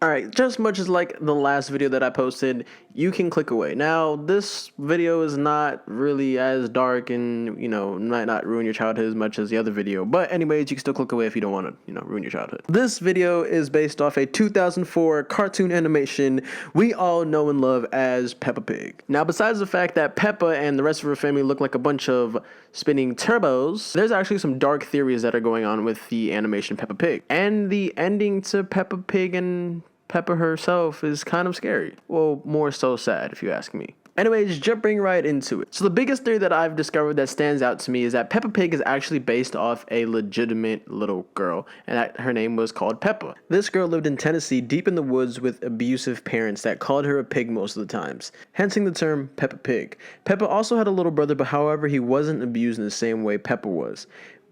Alright, just much as like the last video that I posted, you can click away. Now, this video is not really as dark and, might not ruin your childhood as much as the other video. But anyways, you can still click away if you don't want to, ruin your childhood. This video is based off a 2004 cartoon animation we all know and love as Peppa Pig. Now, besides the fact that Peppa and the rest of her family look like a bunch of spinning turbos, there's actually some dark theories that are going on with the animation Peppa Pig. And the ending to Peppa Pig and Peppa herself is kind of scary. Well, more so sad if you ask me. Anyways, jumping right into it. So the biggest theory that I've discovered that stands out to me is that Peppa Pig is actually based off a legitimate little girl, and that her name was called Peppa. This girl lived in Tennessee deep in the woods with abusive parents that called her a pig most of the times, hensing the term Peppa Pig. Peppa also had a little brother, but however, he wasn't abused in the same way Peppa was.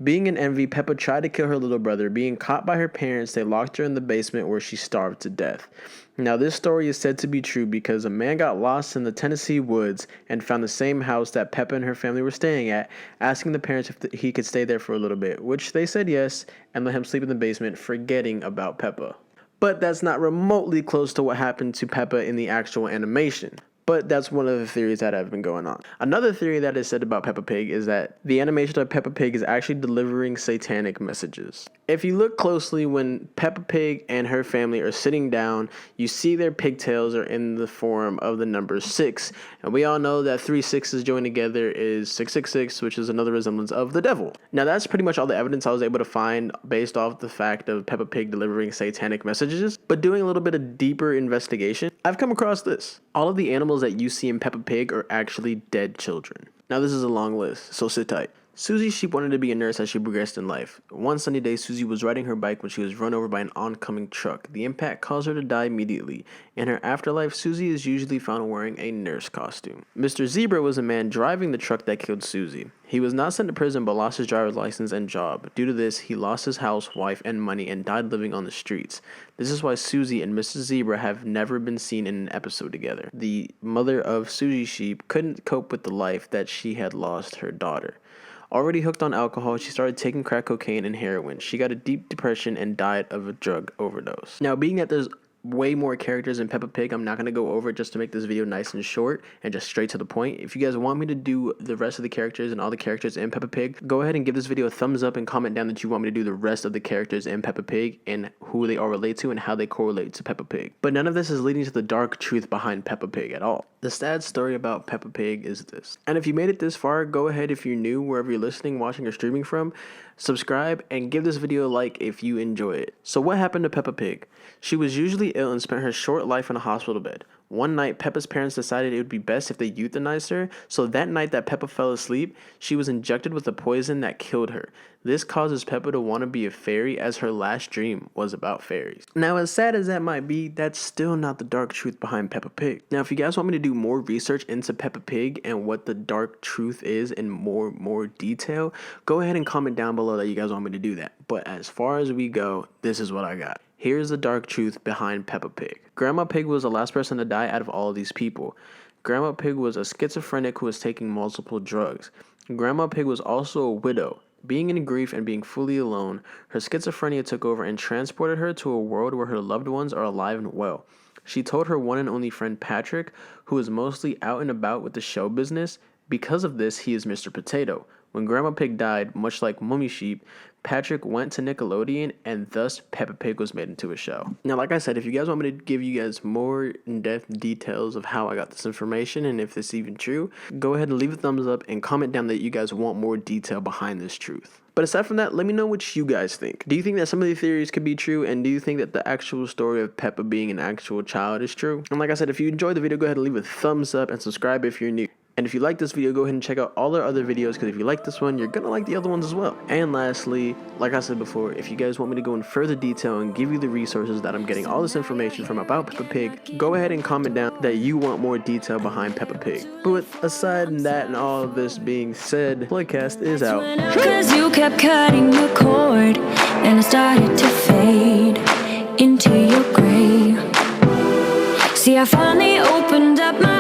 Being in envy, Peppa tried to kill her little brother. Being caught by her parents, they locked her in the basement where she starved to death. Now, this story is said to be true because a man got lost in the Tennessee woods and found the same house that Peppa and her family were staying at, asking the parents if he could stay there for a little bit, which they said yes, and let him sleep in the basement, forgetting about Peppa. But that's not remotely close to what happened to Peppa in the actual animation. But that's one of the theories that have been going on. Another theory that is said about Peppa Pig is that the animation of Peppa Pig is actually delivering satanic messages. If you look closely, when Peppa Pig and her family are sitting down, you see their pigtails are in the form of the number 6. And we all know that 3 6s joined together is 666, which is another resemblance of the devil. Now, that's pretty much all the evidence I was able to find based off the fact of Peppa Pig delivering satanic messages. But doing a little bit of deeper investigation, I've come across this. All of the animals that you see in Peppa Pig are actually dead children. Now, this is a long list, so sit tight. Susie Sheep wanted to be a nurse as she progressed in life. One sunny day, Susie was riding her bike when she was run over by an oncoming truck. The impact caused her to die immediately. In her afterlife, Susie is usually found wearing a nurse costume. Mr. Zebra was a man driving the truck that killed Susie. He was not sent to prison but lost his driver's license and job. Due to this, he lost his house, wife, and money and died living on the streets. This is why Susie and Mrs. Zebra have never been seen in an episode together. The mother of Susie Sheep couldn't cope with the life that she had lost her daughter. Already hooked on alcohol, she started taking crack cocaine and heroin. She got a deep depression and died of a drug overdose. Now, being that there's way more characters in Peppa Pig, I'm not going to go over it just to make this video nice and short and just straight to the point. If you guys want me to do the rest of the characters and all the characters in Peppa Pig, go ahead and give this video a thumbs up and comment down that you want me to do the rest of the characters in Peppa Pig and who they all relate to and how they correlate to Peppa Pig. But none of this is leading to the dark truth behind Peppa Pig at all. The sad story about Peppa Pig is this. And if you made it this far, go ahead, if you're new, wherever you're listening, watching, or streaming from, subscribe and give this video a like if you enjoy it. So what happened to Peppa Pig? She was usually ill and spent her short life in a hospital bed. One night, Peppa's parents decided it would be best if they euthanized her, so that night that Peppa fell asleep, she was injected with a poison that killed her. This causes Peppa to want to be a fairy, as her last dream was about fairies. Now, as sad as that might be, that's still not the dark truth behind Peppa Pig. Now, if you guys want me to do more research into Peppa Pig and what the dark truth is in more detail, go ahead and comment down below that you guys want me to do that. But as far as we go, this is what I got. Here's the dark truth behind Peppa Pig. Grandma Pig was the last person to die out of all of these people. Grandma Pig was a schizophrenic who was taking multiple drugs. Grandma Pig was also a widow. Being in grief and being fully alone, her schizophrenia took over and transported her to a world where her loved ones are alive and well. She told her one and only friend Patrick, who is mostly out and about with the show business. Because of this, he is Mr. Potato. When Grandma Pig died, much like Mummy Sheep, Patrick went to Nickelodeon, and thus Peppa Pig was made into a show. Now, like I said, if you guys want me to give you guys more in-depth details of how I got this information and if this is even true, go ahead and leave a thumbs up and comment down that you guys want more detail behind this truth. But aside from that, let me know what you guys think. Do you think that some of the theories could be true? And do you think that the actual story of Peppa being an actual child is true? And like I said, if you enjoyed the video, go ahead and leave a thumbs up and subscribe if you're new. And if you like this video, go ahead and check out all our other videos, because if you like this one, you're gonna like the other ones as well. And lastly, like I said before, if you guys want me to go in further detail and give you the resources that I'm getting all this information from about Peppa Pig, go ahead and comment down that you want more detail behind Peppa Pig. But with aside from that and all of this being said, Floydcast is out. Cause you kept cutting the cord and it started to fade into your grave. See, I finally opened up my